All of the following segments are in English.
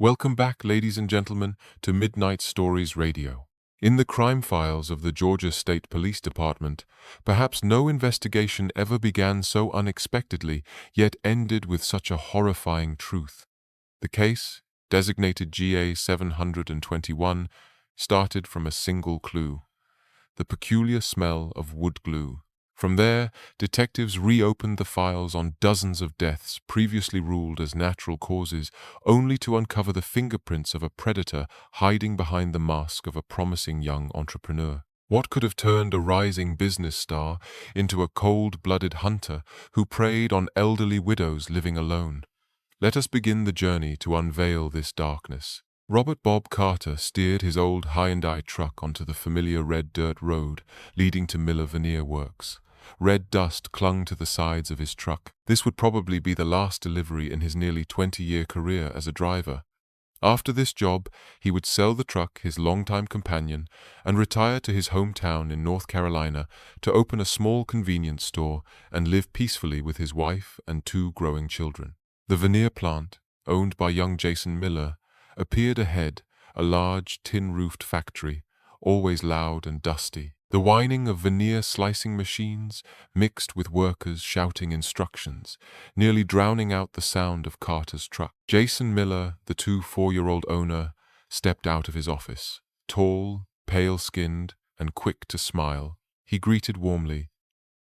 Welcome back, ladies and gentlemen, to Midnight Stories Radio. In the crime files of the Georgia State Police Department, perhaps no investigation ever began so unexpectedly, yet ended with such a horrifying truth. The case, designated GA 721, started from a single clue: the peculiar smell of wood glue. From there, detectives reopened the files on dozens of deaths previously ruled as natural causes, only to uncover the fingerprints of a predator hiding behind the mask of a promising young entrepreneur. What could have turned a rising business star into a cold-blooded hunter who preyed on elderly widows living alone? Let us begin the journey to unveil this darkness. Robert Bob Carter steered his old Hyundai truck onto the familiar red dirt road leading to Miller Veneer Works. Red dust clung to the sides of his truck. This would probably be the last delivery in his nearly 20-year career as a driver. After this job, he would sell the truck, his longtime companion, and retire to his hometown in North Carolina to open a small convenience store and live peacefully with his wife and two growing children. The veneer plant, owned by young Jason Miller, appeared ahead, a large tin-roofed factory, always loud and dusty. The whining of veneer slicing machines mixed with workers shouting instructions, nearly drowning out the sound of Carter's truck. Jason Miller, the 4-year-old owner, stepped out of his office. Tall, pale-skinned, and quick to smile, he greeted warmly,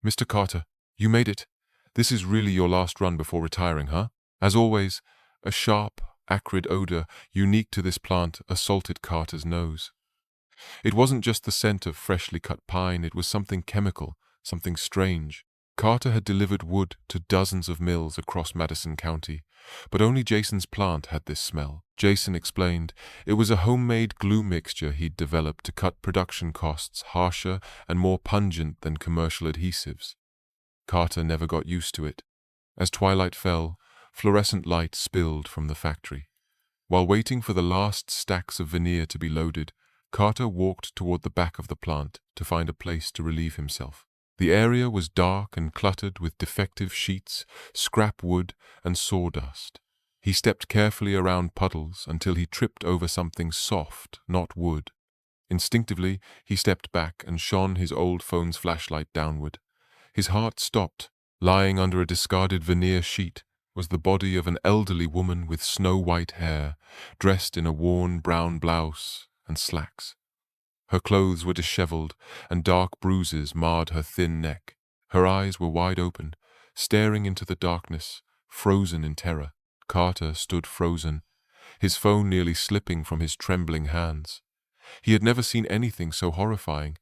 "Mr. Carter, you made it. This is really your last run before retiring, huh?" As always, a sharp, acrid odor unique to this plant assaulted Carter's nose. It wasn't just the scent of freshly cut pine, it was something chemical, something strange. Carter had delivered wood to dozens of mills across Madison County, but only Jason's plant had this smell. Jason explained it was a homemade glue mixture he'd developed to cut production costs harsher and more pungent than commercial adhesives. Carter never got used to it. As twilight fell, fluorescent light spilled from the factory. While waiting for the last stacks of veneer to be loaded, Carter walked toward the back of the plant to find a place to relieve himself. The area was dark and cluttered with defective sheets, scrap wood, and sawdust. He stepped carefully around puddles until he tripped over something soft, not wood. Instinctively, he stepped back and shone his old phone's flashlight downward. His heart stopped. Lying under a discarded veneer sheet was the body of an elderly woman with snow-white hair, dressed in a worn brown blouse and slacks. Her clothes were disheveled, and dark bruises marred her thin neck. Her eyes were wide open, staring into the darkness, frozen in terror. Carter stood frozen, his phone nearly slipping from his trembling hands. He had never seen anything so horrifying.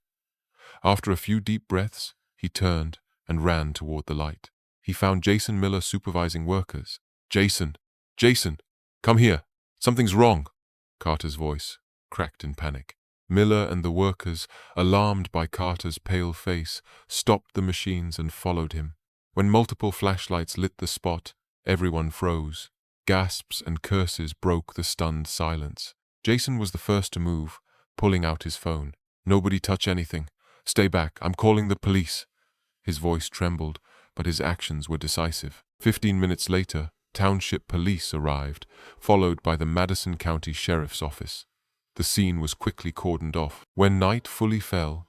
After a few deep breaths, he turned and ran toward the light. He found Jason Miller supervising workers. "Jason! Jason! Come here! Something's wrong!" Carter's voice cracked in panic. Miller and the workers, alarmed by Carter's pale face, stopped the machines and followed him. When multiple flashlights lit the spot, everyone froze. Gasps and curses broke the stunned silence. Jason was the first to move, pulling out his phone. "Nobody touch anything. Stay back. I'm calling the police." His voice trembled, but his actions were decisive. 15 minutes later, township police arrived, followed by the Madison County Sheriff's Office. The scene was quickly cordoned off. When night fully fell,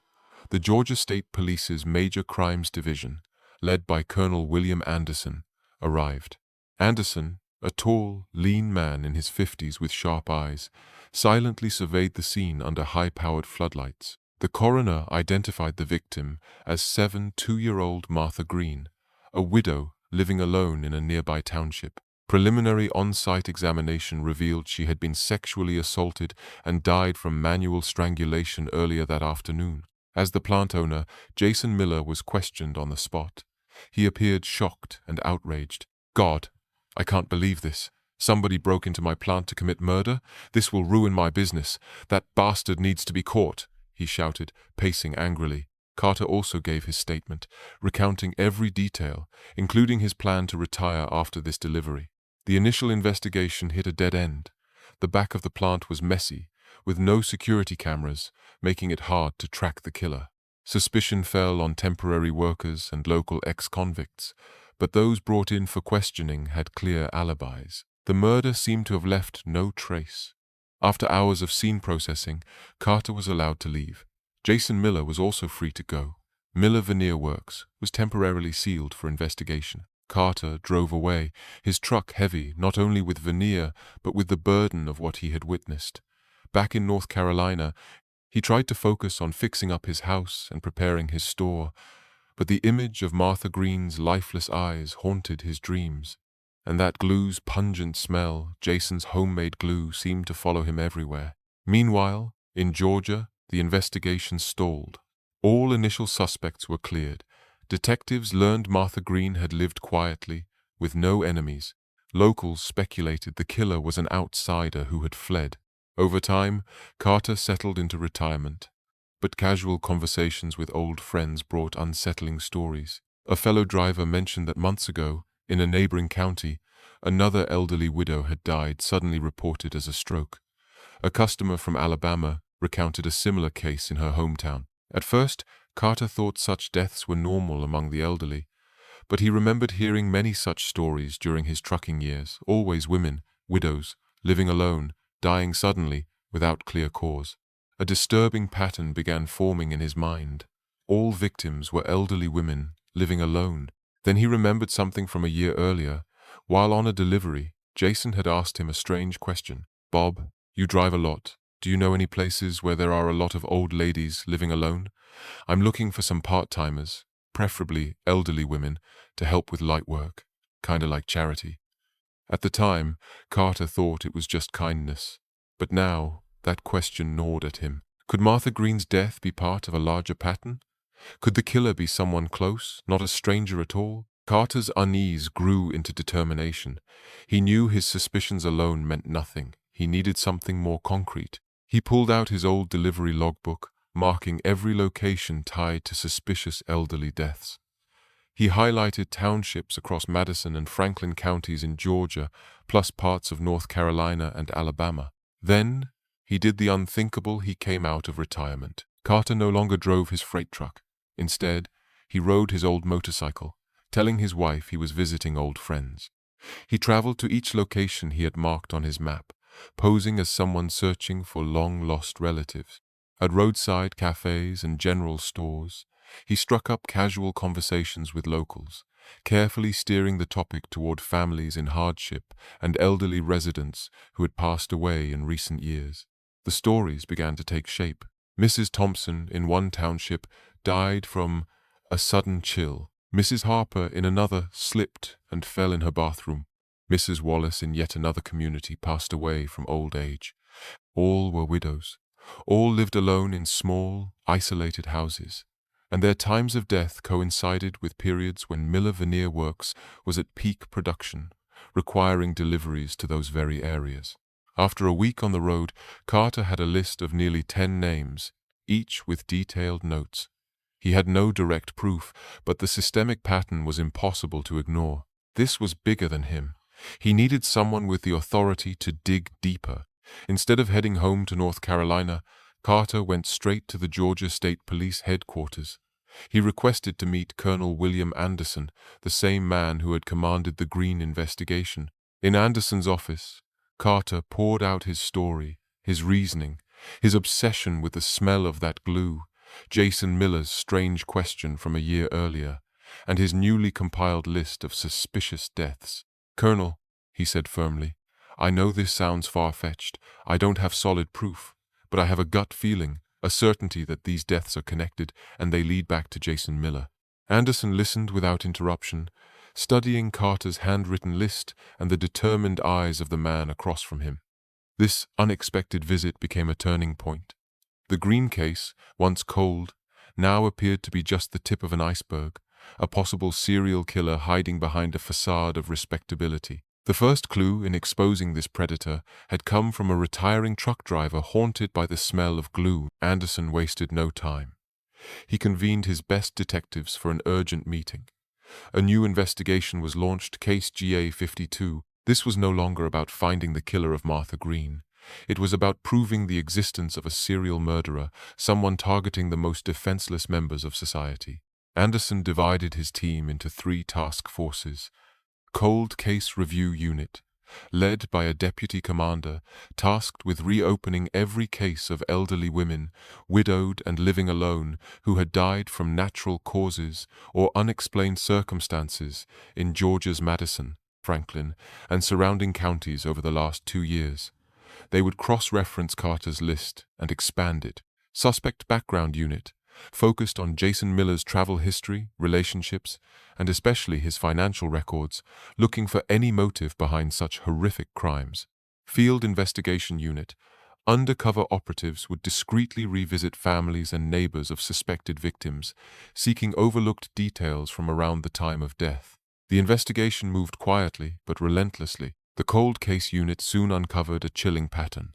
the Georgia State Police's Major Crimes Division, led by Colonel William Anderson, arrived. Anderson, a tall, lean man in his 50s with sharp eyes, silently surveyed the scene under high-powered floodlights. The coroner identified the victim as 2-year-old Martha Green, a widow living alone in a nearby township. Preliminary on-site examination revealed she had been sexually assaulted and died from manual strangulation earlier that afternoon. As the plant owner, Jason Miller was questioned on the spot. He appeared shocked and outraged. "God, I can't believe this. Somebody broke into my plant to commit murder? This will ruin my business. That bastard needs to be caught," he shouted, pacing angrily. Carter also gave his statement, recounting every detail, including his plan to retire after this delivery. The initial investigation hit a dead end. The back of the plant was messy, with no security cameras, making it hard to track the killer. Suspicion fell on temporary workers and local ex-convicts, but those brought in for questioning had clear alibis. The murder seemed to have left no trace. After hours of scene processing, Carter was allowed to leave. Jason Miller was also free to go. Miller Veneer Works was temporarily sealed for investigation. Carter drove away, his truck heavy not only with veneer but with the burden of what he had witnessed. Back in North Carolina, he tried to focus on fixing up his house and preparing his store, but the image of Martha Green's lifeless eyes haunted his dreams. And that glue's pungent smell, Jason's homemade glue, seemed to follow him everywhere. Meanwhile, in Georgia, the investigation stalled. All initial suspects were cleared. Detectives learned Martha Green had lived quietly, with no enemies. Locals speculated the killer was an outsider who had fled. Over time, Carter settled into retirement, but casual conversations with old friends brought unsettling stories. A fellow driver mentioned that months ago, in a neighboring county, another elderly widow had died, suddenly reported as a stroke. A customer from Alabama recounted a similar case in her hometown. At first, Carter thought such deaths were normal among the elderly, but he remembered hearing many such stories during his trucking years, always women, widows, living alone, dying suddenly, without clear cause. A disturbing pattern began forming in his mind. All victims were elderly women, living alone. Then he remembered something from a year earlier. While on a delivery, Jason had asked him a strange question. "Bob, you drive a lot. Do you know any places where there are a lot of old ladies living alone? I'm looking for some part-timers, preferably elderly women, to help with light work, kinda like charity." At the time, Carter thought it was just kindness. But now, that question gnawed at him. Could Martha Green's death be part of a larger pattern? Could the killer be someone close, not a stranger at all? Carter's unease grew into determination. He knew his suspicions alone meant nothing. He needed something more concrete. He pulled out his old delivery logbook, marking every location tied to suspicious elderly deaths. He highlighted townships across Madison and Franklin counties in Georgia, plus parts of North Carolina and Alabama. Then, he did the unthinkable. He came out of retirement. Carter no longer drove his freight truck. Instead, he rode his old motorcycle, telling his wife he was visiting old friends. He traveled to each location he had marked on his map, posing as someone searching for long-lost relatives. At roadside cafes and general stores, he struck up casual conversations with locals, carefully steering the topic toward families in hardship and elderly residents who had passed away in recent years. The stories began to take shape. Mrs. Thompson in one township died from a sudden chill. Mrs. Harper in another slipped and fell in her bathroom. Mrs. Wallace in yet another community passed away from old age. All were widows. All lived alone in small, isolated houses, and their times of death coincided with periods when Miller Veneer Works was at peak production, requiring deliveries to those very areas. After a week on the road, Carter had a list of nearly 10 names, each with detailed notes. He had no direct proof, but the systemic pattern was impossible to ignore. This was bigger than him. He needed someone with the authority to dig deeper. Instead of heading home to North Carolina, Carter went straight to the Georgia State Police headquarters. He requested to meet Colonel William Anderson, the same man who had commanded the Green investigation. In Anderson's office, Carter poured out his story, his reasoning, his obsession with the smell of that glue, Jason Miller's strange question from a year earlier, and his newly compiled list of suspicious deaths. "Colonel," he said firmly, "I know this sounds far-fetched. I don't have solid proof, but I have a gut feeling, a certainty that these deaths are connected and they lead back to Jason Miller." Anderson listened without interruption, studying Carter's handwritten list and the determined eyes of the man across from him. This unexpected visit became a turning point. The Green case, once cold, now appeared to be just the tip of an iceberg, a possible serial killer hiding behind a facade of respectability. The first clue in exposing this predator had come from a retiring truck driver haunted by the smell of glue. Anderson wasted no time. He convened his best detectives for an urgent meeting. A new investigation was launched, Case GA-52. This was no longer about finding the killer of Martha Green. It was about proving the existence of a serial murderer, someone targeting the most defenseless members of society. Anderson divided his team into 3 task forces. Cold Case Review Unit, led by a deputy commander tasked with reopening every case of elderly women, widowed and living alone, who had died from natural causes or unexplained circumstances in Georgia's Madison, Franklin, and surrounding counties over the last 2 years. They would cross-reference Carter's list and expand it. Suspect Background Unit focused on Jason Miller's travel history, relationships, and especially his financial records, looking for any motive behind such horrific crimes. Field Investigation Unit undercover operatives would discreetly revisit families and neighbors of suspected victims, seeking overlooked details from around the time of death. The investigation moved quietly but relentlessly. The Cold Case Unit soon uncovered a chilling pattern.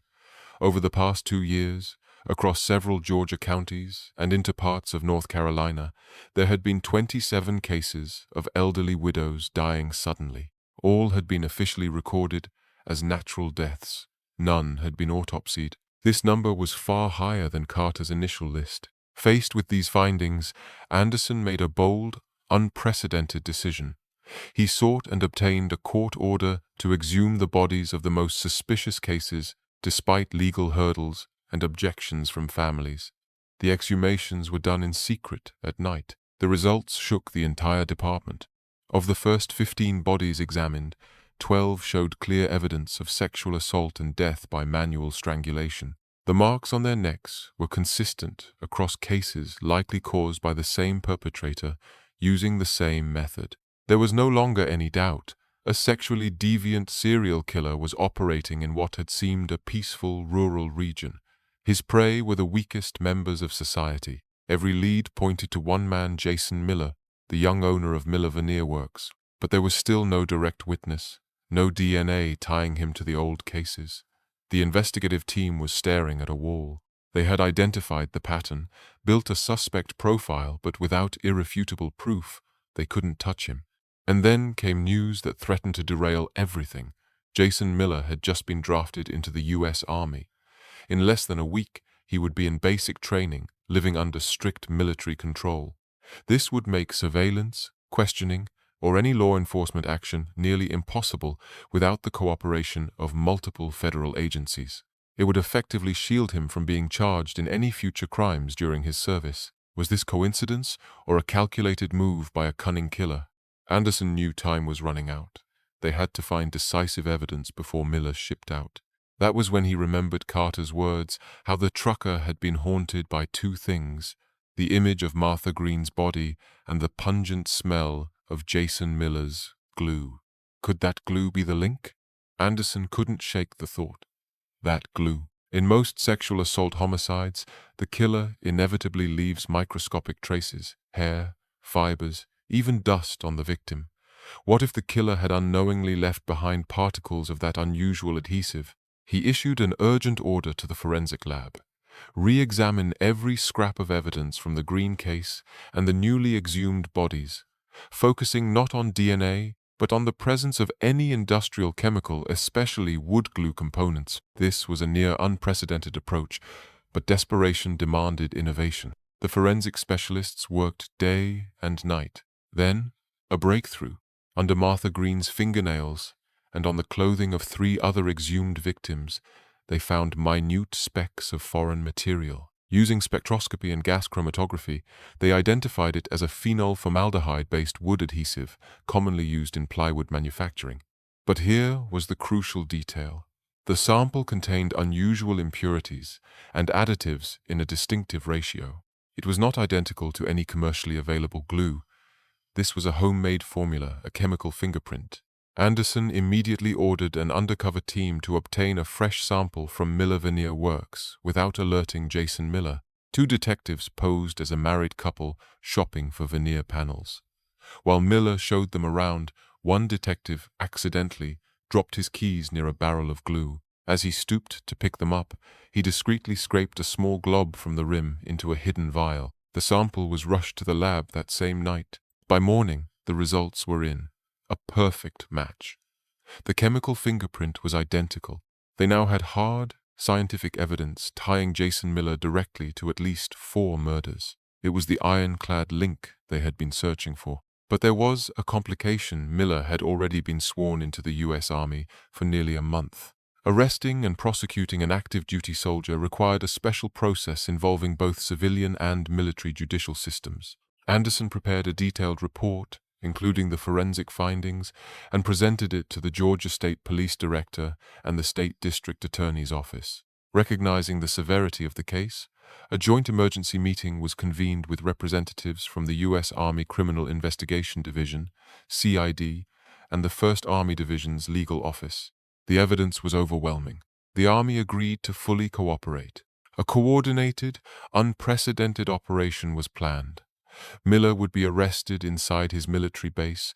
Over the past 2 years, across several Georgia counties and into parts of North Carolina, there had been 27 cases of elderly widows dying suddenly. All had been officially recorded as natural deaths. None had been autopsied. This number was far higher than Carter's initial list. Faced with these findings, Anderson made a bold, unprecedented decision. He sought and obtained a court order to exhume the bodies of the most suspicious cases, despite legal hurdles and objections from families. The exhumations were done in secret at night. The results shook the entire department. Of the first 15 bodies examined, 12 showed clear evidence of sexual assault and death by manual strangulation. The marks on their necks were consistent across cases likely caused by the same perpetrator using the same method. There was no longer any doubt. A sexually deviant serial killer was operating in what had seemed a peaceful rural region. His prey were the weakest members of society. Every lead pointed to one man, Jason Miller, the young owner of Miller Veneer Works. But there was still no direct witness, no DNA tying him to the old cases. The investigative team was staring at a wall. They had identified the pattern, built a suspect profile, but without irrefutable proof, they couldn't touch him. And then came news that threatened to derail everything. Jason Miller had just been drafted into the U.S. Army. In less than a week, he would be in basic training, living under strict military control. This would make surveillance, questioning, or any law enforcement action nearly impossible without the cooperation of multiple federal agencies. It would effectively shield him from being charged in any future crimes during his service. Was this coincidence or a calculated move by a cunning killer? Anderson knew time was running out. They had to find decisive evidence before Miller shipped out. That was when he remembered Carter's words, how the trucker had been haunted by 2 things, the image of Martha Green's body and the pungent smell of Jason Miller's glue. Could that glue be the link? Anderson couldn't shake the thought. That glue. In most sexual assault homicides, the killer inevitably leaves microscopic traces, hair, fibers, even dust on the victim. What if the killer had unknowingly left behind particles of that unusual adhesive? He issued an urgent order to the forensic lab. Re-examine every scrap of evidence from the Green case and the newly exhumed bodies, focusing not on DNA, but on the presence of any industrial chemical, especially wood glue components. This was a near unprecedented approach, but desperation demanded innovation. The forensic specialists worked day and night. Then, a breakthrough. Under Martha Green's fingernails and on the clothing of 3 other exhumed victims, they found minute specks of foreign material. Using spectroscopy and gas chromatography, they identified it as a phenol formaldehyde-based wood adhesive commonly used in plywood manufacturing. But here was the crucial detail. The sample contained unusual impurities and additives in a distinctive ratio. It was not identical to any commercially available glue. This was a homemade formula, a chemical fingerprint. Anderson immediately ordered an undercover team to obtain a fresh sample from Miller Veneer Works without alerting Jason Miller. 2 detectives posed as a married couple shopping for veneer panels. While Miller showed them around, one detective accidentally dropped his keys near a barrel of glue. As he stooped to pick them up, he discreetly scraped a small glob from the rim into a hidden vial. The sample was rushed to the lab that same night. By morning, the results were in. A perfect match. The chemical fingerprint was identical. They now had hard, scientific evidence tying Jason Miller directly to at least 4 murders. It was the ironclad link they had been searching for. But there was a complication. Miller had already been sworn into the U.S. Army for nearly a month. Arresting and prosecuting an active duty soldier required a special process involving both civilian and military judicial systems. Anderson prepared a detailed report, including the forensic findings, and presented it to the Georgia State Police Director and the State District Attorney's Office. Recognizing the severity of the case, a joint emergency meeting was convened with representatives from the U.S. Army Criminal Investigation Division, CID, and the 1st Army Division's legal office. The evidence was overwhelming. The Army agreed to fully cooperate. A coordinated, unprecedented operation was planned. Miller would be arrested inside his military base,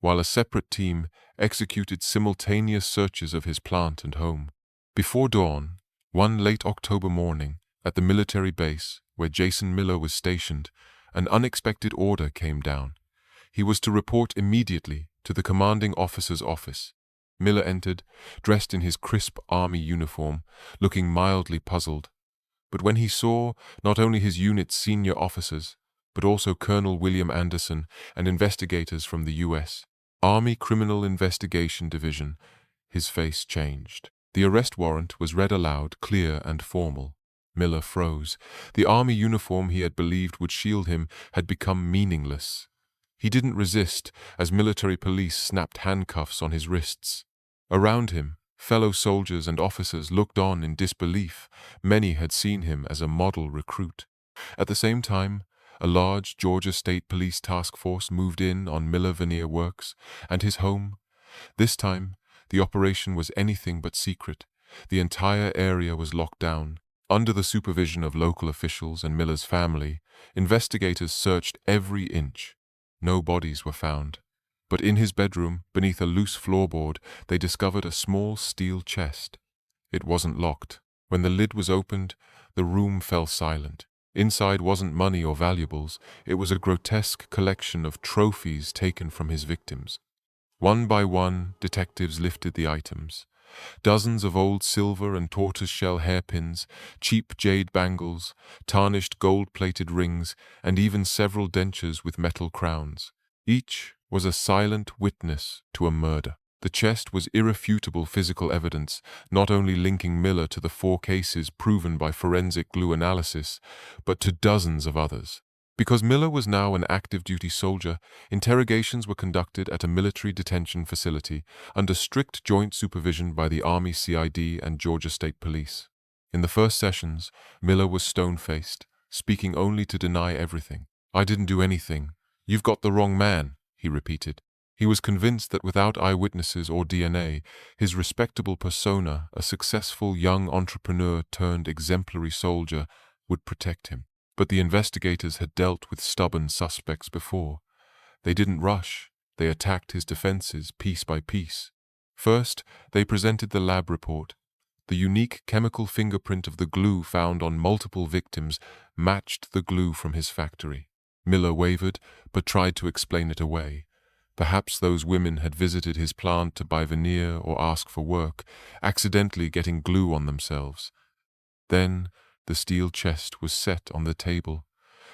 while a separate team executed simultaneous searches of his plant and home. Before dawn, one late October morning, at the military base where Jason Miller was stationed, an unexpected order came down. He was to report immediately to the commanding officer's office. Miller entered, dressed in his crisp Army uniform, looking mildly puzzled. But when he saw not only his unit's senior officers, but also Colonel William Anderson and investigators from the U.S. Army Criminal Investigation Division, his face changed. The arrest warrant was read aloud, clear and formal. Miller froze. The Army uniform he had believed would shield him had become meaningless. He didn't resist as military police snapped handcuffs on his wrists. Around him, fellow soldiers and officers looked on in disbelief. Many had seen him as a model recruit. At the same time, a large Georgia State Police task force moved in on Miller Veneer Works and his home. This time, the operation was anything but secret. The entire area was locked down. Under the supervision of local officials and Miller's family, investigators searched every inch. No bodies were found. But in his bedroom, beneath a loose floorboard, they discovered a small steel chest. It wasn't locked. When the lid was opened, the room fell silent. Inside wasn't money or valuables. It was a grotesque collection of trophies taken from his victims. One by one, detectives lifted the items. Dozens of old silver and tortoiseshell hairpins, cheap jade bangles, tarnished gold-plated rings, and even several dentures with metal crowns. Each was a silent witness to a murder. The chest was irrefutable physical evidence, not only linking Miller to the 4 cases proven by forensic glue analysis, but to dozens of others. Because Miller was now an active duty soldier, interrogations were conducted at a military detention facility under strict joint supervision by the Army CID and Georgia State Police. In the first sessions, Miller was stone-faced, speaking only to deny everything. "I didn't do anything. You've got the wrong man," he repeated. He was convinced that without eyewitnesses or DNA, his respectable persona, a successful young entrepreneur turned exemplary soldier, would protect him. But the investigators had dealt with stubborn suspects before. They didn't rush. They attacked his defenses piece by piece. First, they presented the lab report. The unique chemical fingerprint of the glue found on multiple victims matched the glue from his factory. Miller wavered, but tried to explain it away. Perhaps those women had visited his plant to buy veneer or ask for work, accidentally getting glue on themselves. Then, the steel chest was set on the table.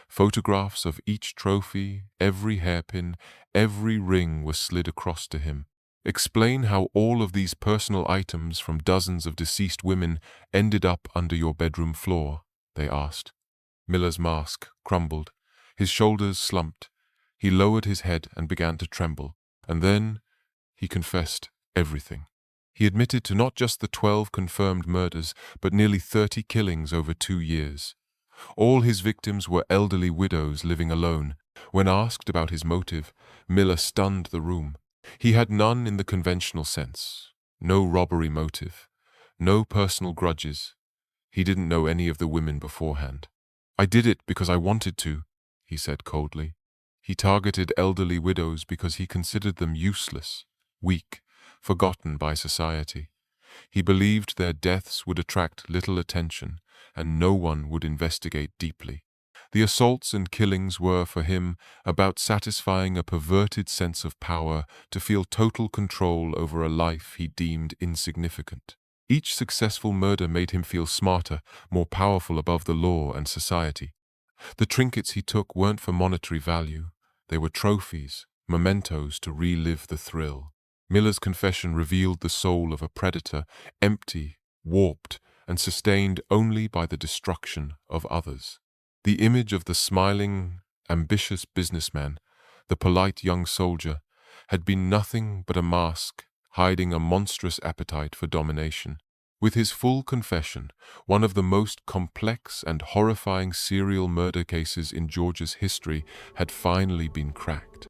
Photographs of each trophy, every hairpin, every ring was slid across to him. "Explain how all of these personal items from dozens of deceased women ended up under your bedroom floor," they asked. Miller's mask crumbled. His shoulders slumped. He lowered his head and began to tremble. And then he confessed everything. He admitted to not just the 12 confirmed murders, but nearly 30 killings over 2 years. All his victims were elderly widows living alone. When asked about his motive, Miller stunned the room. He had none in the conventional sense. No robbery motive. No personal grudges. He didn't know any of the women beforehand. "I did it because I wanted to," he said coldly. He targeted elderly widows because he considered them useless, weak, forgotten by society. He believed their deaths would attract little attention, and no one would investigate deeply. The assaults and killings were, for him, about satisfying a perverted sense of power to feel total control over a life he deemed insignificant. Each successful murder made him feel smarter, more powerful above the law and society. The trinkets he took weren't for monetary value. They were trophies, mementos to relive the thrill. Miller's confession revealed the soul of a predator, empty, warped, and sustained only by the destruction of others. The image of the smiling, ambitious businessman, the polite young soldier, had been nothing but a mask hiding a monstrous appetite for domination. With his full confession, one of the most complex and horrifying serial murder cases in Georgia's history had finally been cracked.